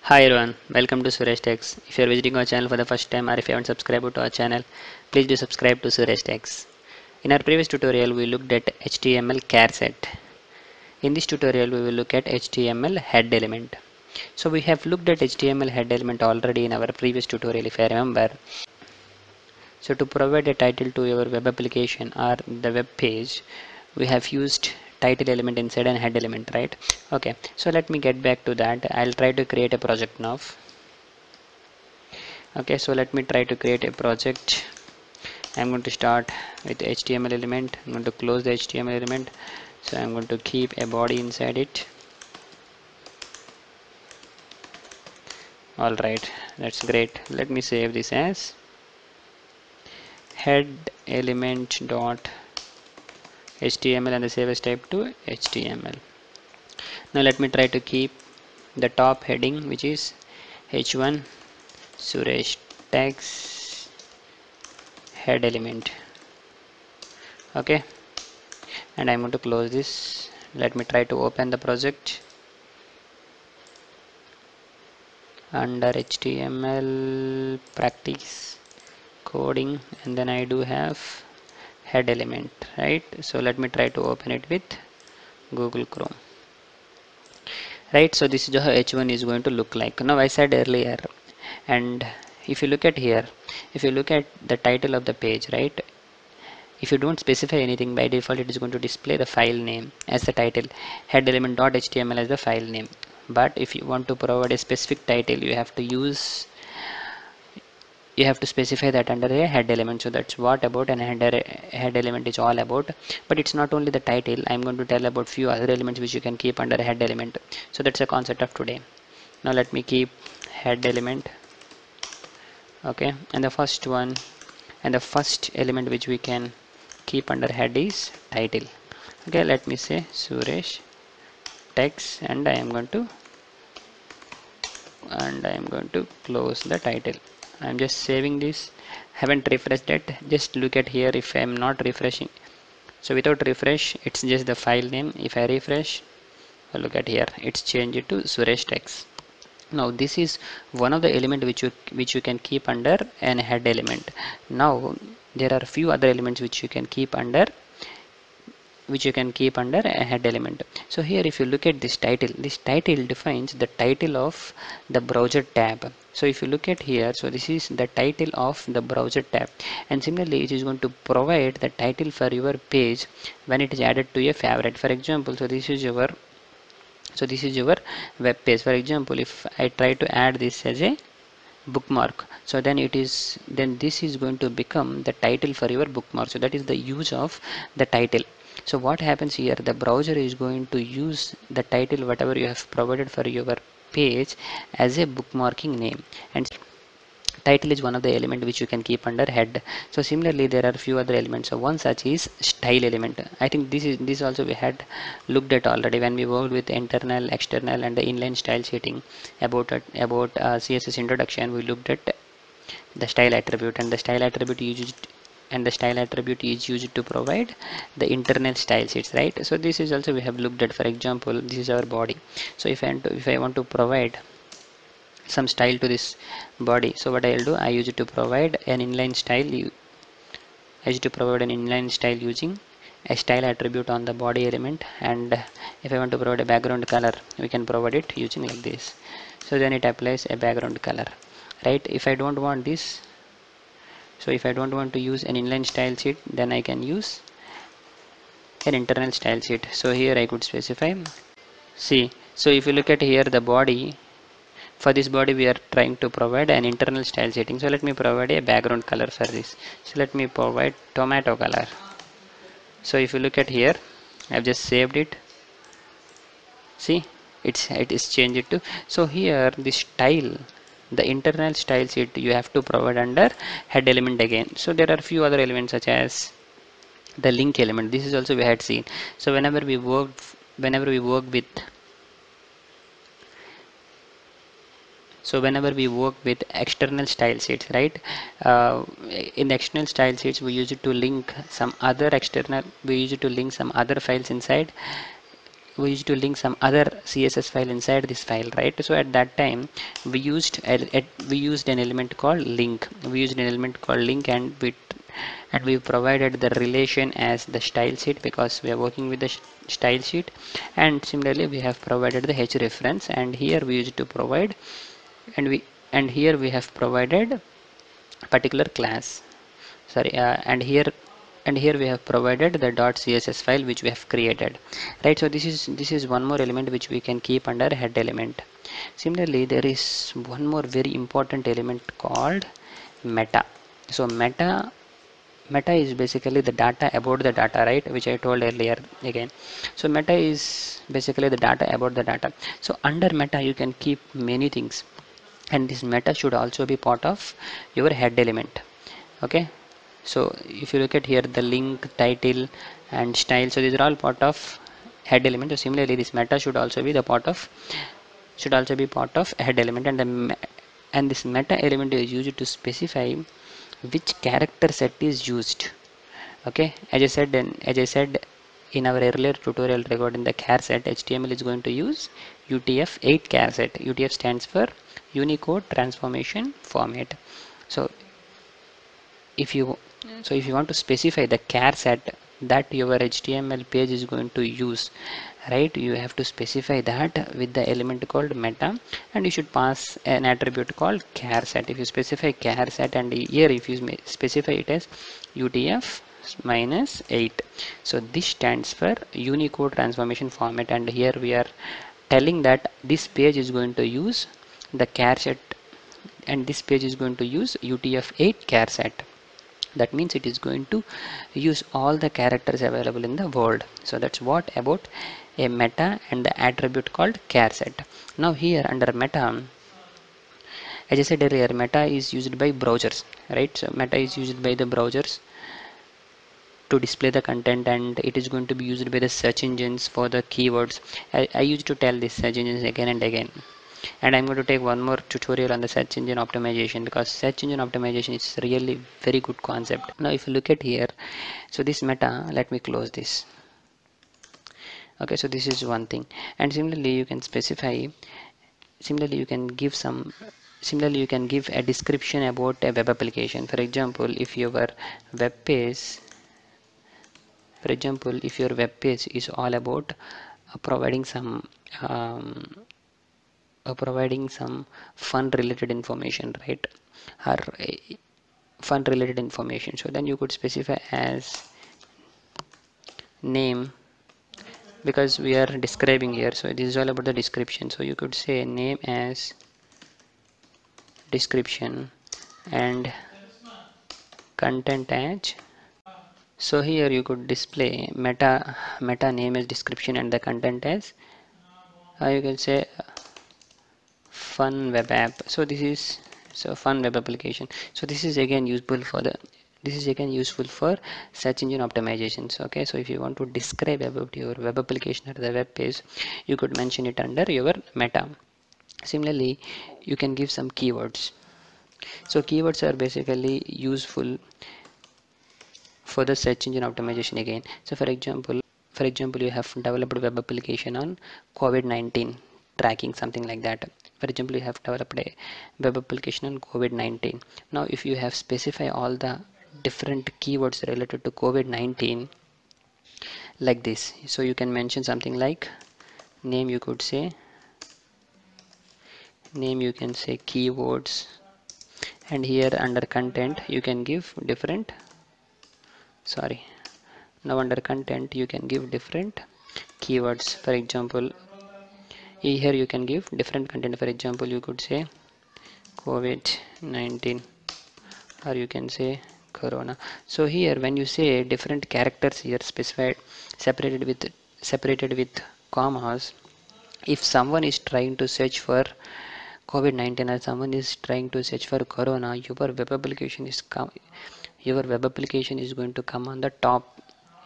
Hi everyone, welcome to Suresh Techs. If you are visiting our channel for the first time or if you haven't subscribed to our channel, please do subscribe to Suresh Techs. In our previous tutorial, we looked at HTML char set. In this tutorial, we will look at HTML head element. So we have looked at HTML head element already in our previous tutorial if I remember. So to provide a title to your web application or the web page, we have used title element inside and head element, right? Okay, so let me get back to that. I'll try to create a project now. Okay, so let me try to create a project. I'm going to start with HTML element. I'm going to close the HTML element. So I'm going to keep a body inside it. Alright, that's great. Let me save this as head element dot HTML and the save as type to HTML. Now let me try to keep the top heading, which is H1 Suresh Techs head element. Okay, and I'm going to close this. Let me try to open the project under HTML practice coding, and then I do have head element, right? So let me try to open it with Google Chrome, right? So this is how H1 is going to look like. Now I said earlier, and if you look at here, if you look at the title of the page, right, if you don't specify anything, by default it is going to display the file name as the title, head element.html as the file name. But if you want to provide a specific title, you have to specify that under a head element. So that's what about an head element is all about. But it's not only the title. I'm going to tell about few other elements which you can keep under a head element. So that's the concept of today. Now let me keep head element. Okay, and the first one and the first element which we can keep under head is title. Okay, let me say Suresh Techs, and I am going to close the title. I'm just saving this. Haven't refreshed it. Just look at here. If I'm not refreshing, so without refresh, it's just the file name. If I refresh, look at here, it's changed to Suresh Techs. Now this is one of the element which you can keep under an head element. Now there are a few other elements which you can keep under a head element. So here if you look at this title defines the title of the browser tab. So if you look at here, so this is the title of the browser tab, and similarly it is going to provide the title for your page when it is added to a favorite. For example, so this is your web page. For example, if I try to add this as a bookmark, so then this is going to become the title for your bookmark. So that is the use of the title. So what happens here, the browser is going to use the title whatever you have provided for your page as a bookmarking name, and title is one of the element which you can keep under head. So similarly there are few other elements. So one such is style element. I think this also we had looked at already when we worked with internal, external and the inline style sheeting about CSS introduction. We looked at the style attribute, and the style attribute is used to provide the internal style sheets, right? So this is also we have looked at. For example, this is our body. So if I want to provide some style to this body, so what I'll do, I use it to provide an inline style. Using a style attribute on the body element, and if I want to provide a background color, we can provide it using like this. So then it applies a background color, right? If I don't want this, so if I don't want to use an inline style sheet, then I can use an internal style sheet. So here I could specify, see, so if you look at here the body, for this body we are trying to provide an internal style setting. So let me provide a background color for this. So let me provide tomato color. So if you look at here, I've just saved it. See, it is changed to. So here the style, the internal style sheet you have to provide under head element again. So there are few other elements such as the link element. This is also we had seen. So whenever we work with external style sheets, right, in the external style sheets we use it to link some other files inside we used to link some other CSS file inside this file, right? So at that time we used an element called link. We used an element called link, and we provided the relation as the style sheet because we are working with the style sheet. And similarly we have provided the h reference, and here we used to provide, and here we have provided particular class, sorry, and here we have provided the .css file which we have created, right? So this is one more element which we can keep under head element. Similarly, there is one more very important element called meta. So meta is basically the data about the data, right, which I told earlier again. So meta is basically the data about the data. So under meta you can keep many things, and this meta should also be part of your head element. Okay, so if you look at here, the link, title and style, so these are all part of head element. So similarly this meta should also be part of head element, and this meta element is used to specify which character set is used. Okay, as I said in our earlier tutorial regarding the char set, HTML is going to use UTF-8 char set. UTF stands for Unicode Transformation Format. So if you want to specify the char set that your HTML page is going to use, right, you have to specify that with the element called meta, and you should pass an attribute called char set. If you specify char set, and here if you specify it as UTF minus 8, so this stands for Unicode Transformation Format, and here we are telling that this page is going to use the char set, and this page is going to use UTF-8 char set. That means it is going to use all the characters available in the world. So that's what about a meta and the attribute called char set. Now here under meta, as I said earlier, meta is used by browsers, right? So meta is used by the browsers to display the content, and it is going to be used by the search engines for the keywords. I used to tell this search engines again and again, and I'm going to take one more tutorial on the search engine optimization, because search engine optimization is really very good concept. Now if you look at here, so this meta, let me close this. Okay, so this is one thing, and similarly you can specify, similarly you can give some, similarly you can give a description about a web application. For example, if your web page, for example, if your web page is all about um, providing some fun related information, right, or fun related information, so then you could specify as name, because we are describing here, so this is all about the description. So you could say name as description and content as, so here you could display meta name as description and the content as, you can say fun web app. So this is, so fun web application. So this is again useful for the, this is again useful for search engine optimizations. Okay, so if you want to describe about your web application or the web page, you could mention it under your meta. Similarly, you can give some keywords. So keywords are basically useful for the search engine optimization again. So for example you have developed web application on COVID-19 tracking, something like that. For example, you have developed a web application on COVID-19. Now if you have specified all the different keywords related to COVID-19 like this, so you can mention something like name, you could say name, you can say keywords, and here under content you can give different, sorry, now under content you can give different keywords. For example, here you can give different content. For example, you could say COVID-19, or you can say corona. So here when you say different characters here specified, separated with commas, if someone is trying to search for COVID-19 or someone is trying to search for corona, your web application is going to come on the top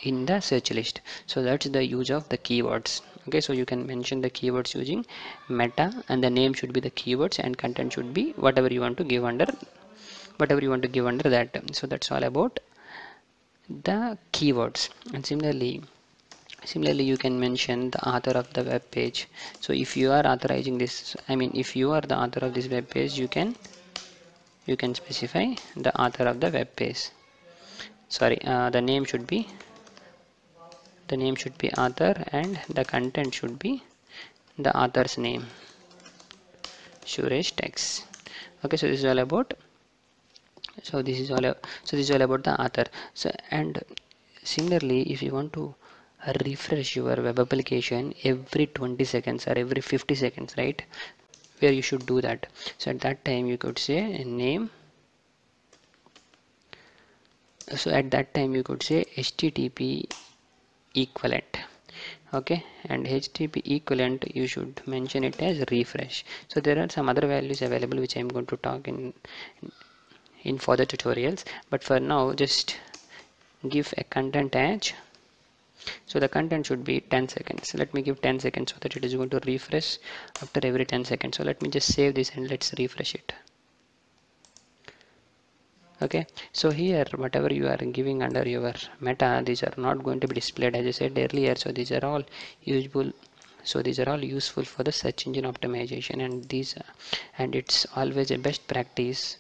in the search list. So that's the use of the keywords. Okay, so you can mention the keywords using meta, and the name should be the keywords and content should be whatever you want to give under, that. So that's all about the keywords. And similarly, Similarly, you can mention the author of the web page. So if you are authorizing this, I mean if you are the author of this web page, you can specify the author of the web page. Sorry, the name should be author, and the content should be the author's name, Suresh Text. Okay, so this is all about so this is all about the author. So, and similarly, if you want to refresh your web application every 20 seconds or every 50 seconds, right, where you should do that. So at that time you could say name. So at that time you could say http equivalent. Okay, and http equivalent you should mention it as refresh. So there are some other values available which I am going to talk in further tutorials, but for now just give a content edge. So the content should be 10 seconds. Let me give 10 seconds so that it is going to refresh after every 10 seconds. So let me just save this and let's refresh it. Okay, so here whatever you are giving under your meta, these are not going to be displayed as I said earlier. So these are all useful. So these are all useful for the search engine optimization, and it's always a best practice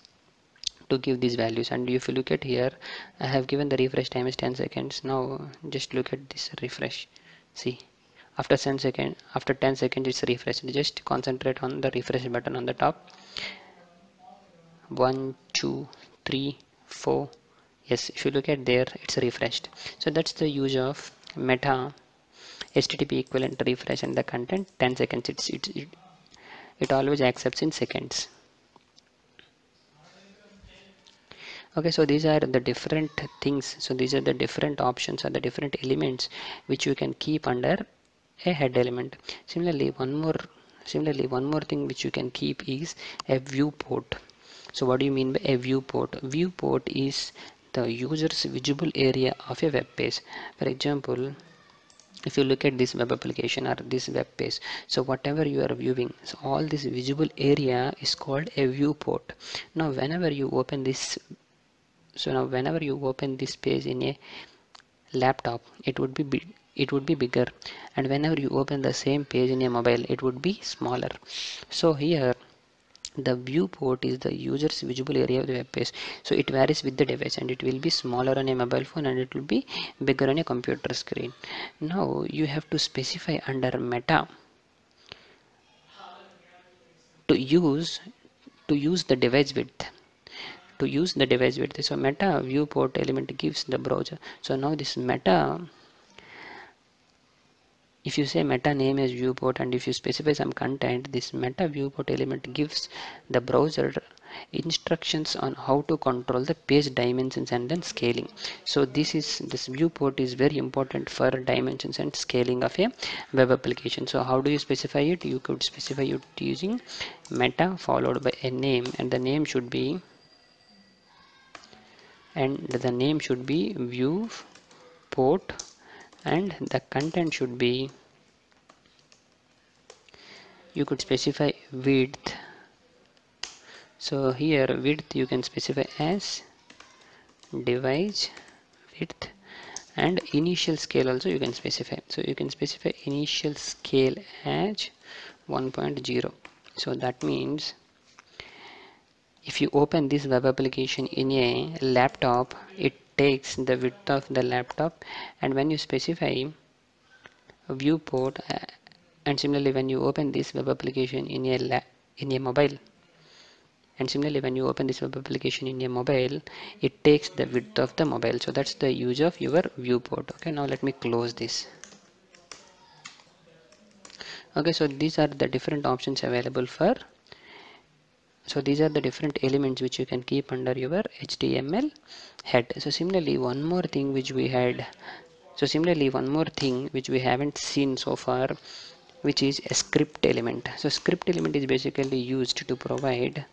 to give these values. And if you look at here, I have given the refresh time is 10 seconds. Now just look at this refresh. See, after 10 seconds it's refreshed. Just concentrate on the refresh button on the top. 1 2 3 4. Yes, if you look at there, it's refreshed. So that's the use of meta http equivalent refresh, and the content 10 seconds. It always accepts in seconds. Okay, so these are the different things. So these are the different options or the different elements which you can keep under a head element. Similarly, one more thing which you can keep is a viewport. So what do you mean by a viewport? Viewport is the user's visible area of a web page. For example, if you look at this web application or this web page, so whatever you are viewing, so all this visible area is called a viewport. Now whenever you open this page in a laptop, it would be bigger, and whenever you open the same page in a mobile, it would be smaller. So here the viewport is the user's visible area of the web page. So it varies with the device, and it will be smaller on a mobile phone and it will be bigger on a computer screen. Now you have to specify under meta to use the device width. So meta viewport element gives the browser. So now this meta, if you say meta name as viewport and if you specify some content, this meta viewport element gives the browser instructions on how to control the page dimensions and then scaling. So this viewport is very important for dimensions and scaling of a web application. So how do you specify it? You could specify it using meta followed by a name, and the name should be viewport, and the content should be, you could specify width. So here width you can specify as device width, and initial scale also you can specify. So you can specify initial scale as 1.0. so that means if you open this web application in a laptop, it takes the width of the laptop, and when you specify viewport, and similarly when you open this web application in a mobile, and similarly when you open this web application in a mobile, it takes the width of the mobile. So that's the use of your viewport. Okay, now let me close this. Okay, so these are the different options available for, so these are the different elements which you can keep under your HTML head. So similarly one more thing which we haven't seen so far, which is a script element. So script element is basically used to provide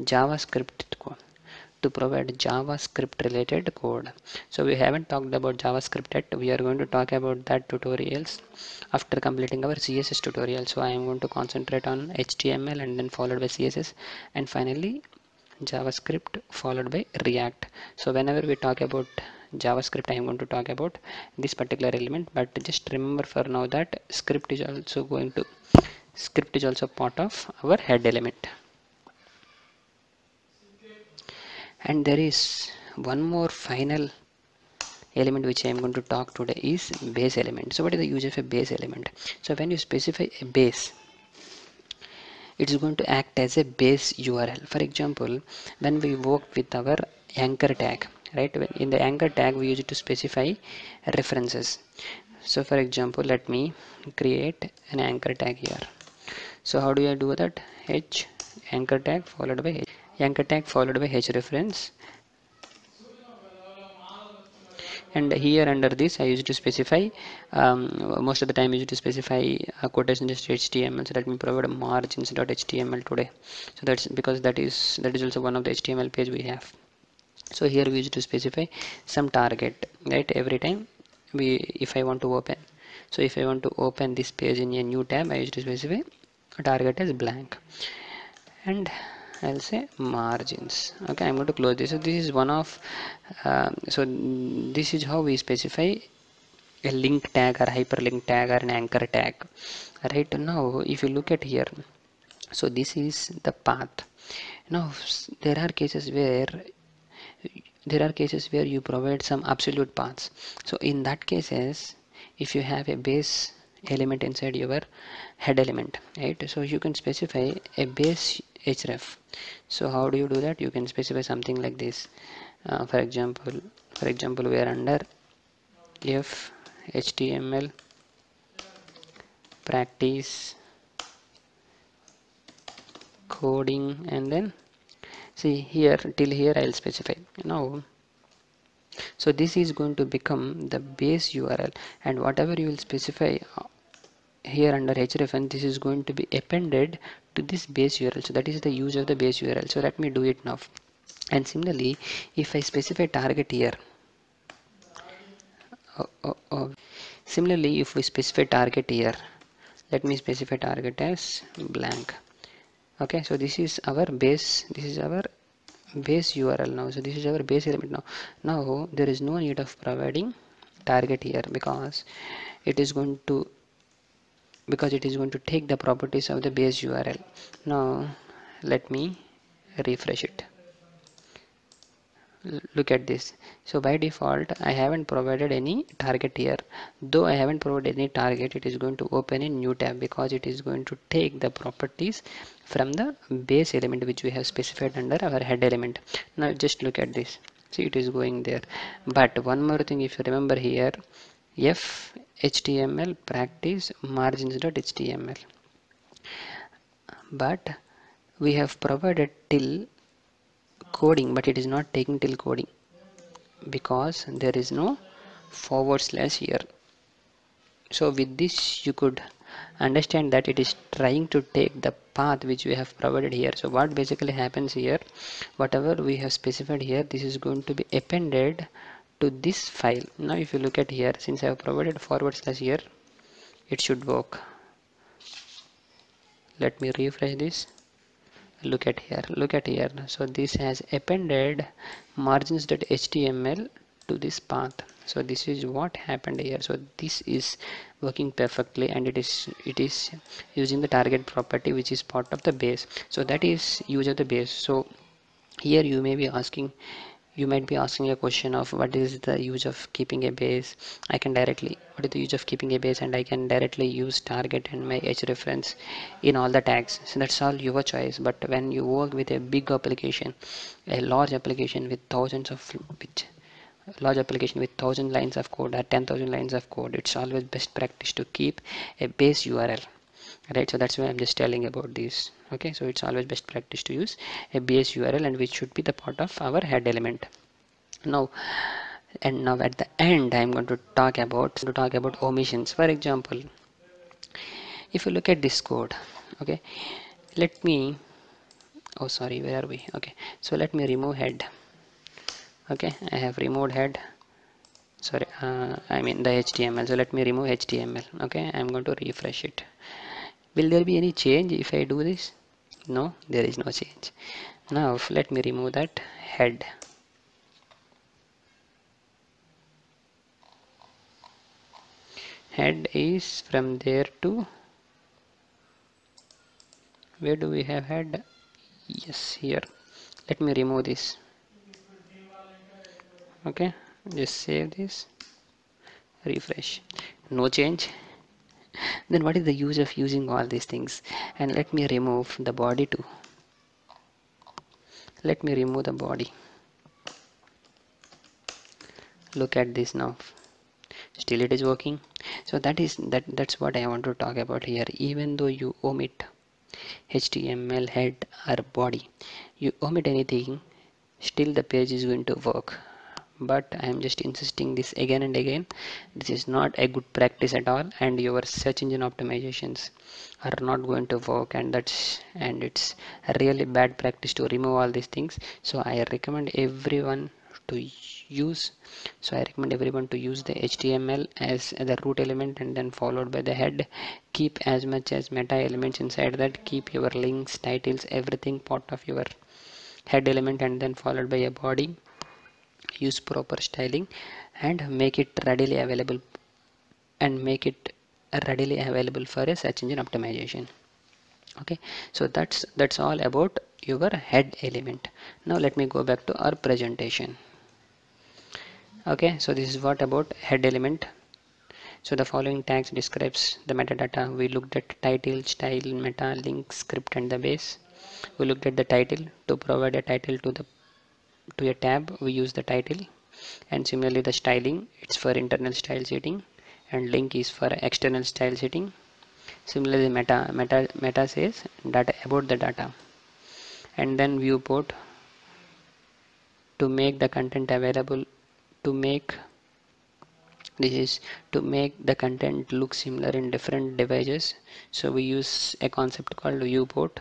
JavaScript code, related code. So we haven't talked about JavaScript yet. We are going to talk about that tutorials after completing our CSS tutorial. So I am going to concentrate on HTML and then followed by CSS, and finally JavaScript followed by React. So whenever we talk about JavaScript I am going to talk about this particular element, but just remember for now that script is also part of our head element. And there is one more final element which I am going to talk today is base element. So what is the use of a base element? So when you specify a base, it is going to act as a base URL. For example, when we work with our anchor tag, right? In the anchor tag, we use it to specify references. So for example, let me create an anchor tag here. So how do I do that? H anchor tag followed by H reference, and here under this I used to specify most of the time I used to specify a quotation just HTML. So let me provide a margins.html today. So that's because that is also one of the HTML page we have. So here we used to specify some target, right? Every time if I want to open, so if I want to open this page in a new tab, I used to specify a target as blank, and I'll say margins. Okay, I'm going to close this. So this is one of this is how we specify a link tag or hyperlink tag or an anchor tag. Right now, if you look at here, so this is the path. Now there are cases where you provide some absolute paths. So in that cases, if you have a base element inside your head element, right? So you can specify a base href. So how do you do that? You can specify something like this. For example, we are under if HTML practice coding, and then see here till here I'll specify now. So this is going to become the base URL, and whatever you will specify here under href, this is going to be appended to this base URL. So that is the use of the base URL. So let me do it now. And similarly, if I specify target here, similarly if we specify target here, let me specify target as blank. Okay, so this is our base URL now. So this is our base element now. Now there is no need of providing target here because it is going to take the properties of the base URL. Now let me refresh it. Look at this. So by default I haven't provided any target here. Though I haven't provided any target, it is going to open a new tab because it is going to take the properties from the base element which we have specified under our head element. Now just look at this. See, it is going there. But one more thing, if you remember here, f html practice margins.html, but we have provided till coding, but it is not taking till coding because there is no forward slash here. So with this you could understand that it is trying to take the path which we have provided here. So what basically happens here, whatever we have specified here, this is going to be appended to this file. Now if you look at here, since I have provided forward slash here, it should work. Let me refresh this. Look at here. So this has appended margins.html to this path. So this is what happened here. So this is working perfectly, and it is using the target property which is part of the base. So that is use of the base. So here you might be asking a question of what is the use of keeping a base. What is the use of keeping a base, and I can directly use target and my h reference in all the tags. So that's all your choice. But when you work with a big application, a large application with large application with 1000 lines of code or 10,000 lines of code, it's always best practice to keep a base URL, right? So that's why I'm just telling about this. Okay, so it's always best practice to use a base URL, and which should be the part of our head element. Now at the end I'm going to talk about omissions. For example, if you look at this code, okay, let me oh sorry, where are we? Okay, so let me remove head. Okay, I have removed head, sorry, I mean the HTML. So let me remove HTML. Okay, I'm going to refresh it. Will there be any change if I do this? No, there is no change. Now let me remove that head. head is from there to, where do we have head? Yes, here. Let me remove this. Okay, just save this, refresh, no change. Then what is the use of using all these things? And let me remove the body too. Let me remove the body. Look at this now. Still it is working. So that's what I want to talk about here. Even though you omit HTML head or body, you omit anything, still the page is going to work. But I am just insisting this again and again. This is not a good practice at all, and your search engine optimizations are not going to work, and it's a really bad practice to remove all these things. So I recommend everyone to use the HTML as the root element, and then followed by the head. Keep as much as meta elements inside that. Keep your links, titles, everything part of your head element, and then followed by a body. Use proper styling and make it readily available for a search engine optimization. Okay, so that's all about your head element. Now let me go back to our presentation. Okay, so this is what about head element. So the following tags describes the metadata. We looked at title, style, meta, link, script, and the base. We looked at the title. To provide a title to a tab, we use the title. And similarly the styling, it's for internal style setting, and link is for external style setting. Similarly meta says data about the data. And then viewport, to make the content available, to make this is to make the content look similar in different devices, so we use a concept called viewport.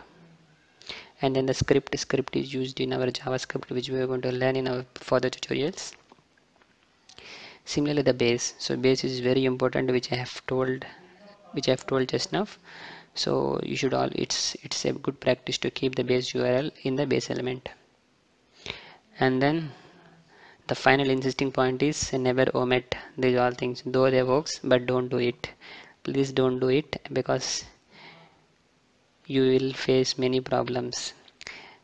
And then the script is used in our JavaScript, which we are going to learn in our further tutorials. Similarly the base, so base is very important, which I have told just now. So you should all, it's a good practice to keep the base URL in the base element. And then the final insisting point is never omit these all things, though they works, but don't do it. Please don't do it, because you will face many problems.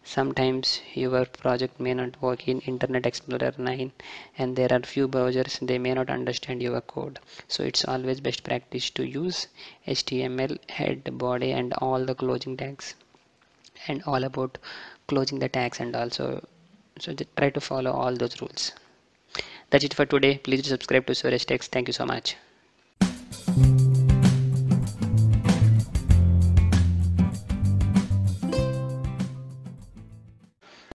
Sometimes your project may not work in Internet Explorer 9, and there are few browsers, they may not understand your code. So it's always best practice to use HTML head, body, and all the closing tags, and all about closing the tags, and also so try to follow all those rules. That's it for today. Please subscribe to Suresh Text. Thank you so much.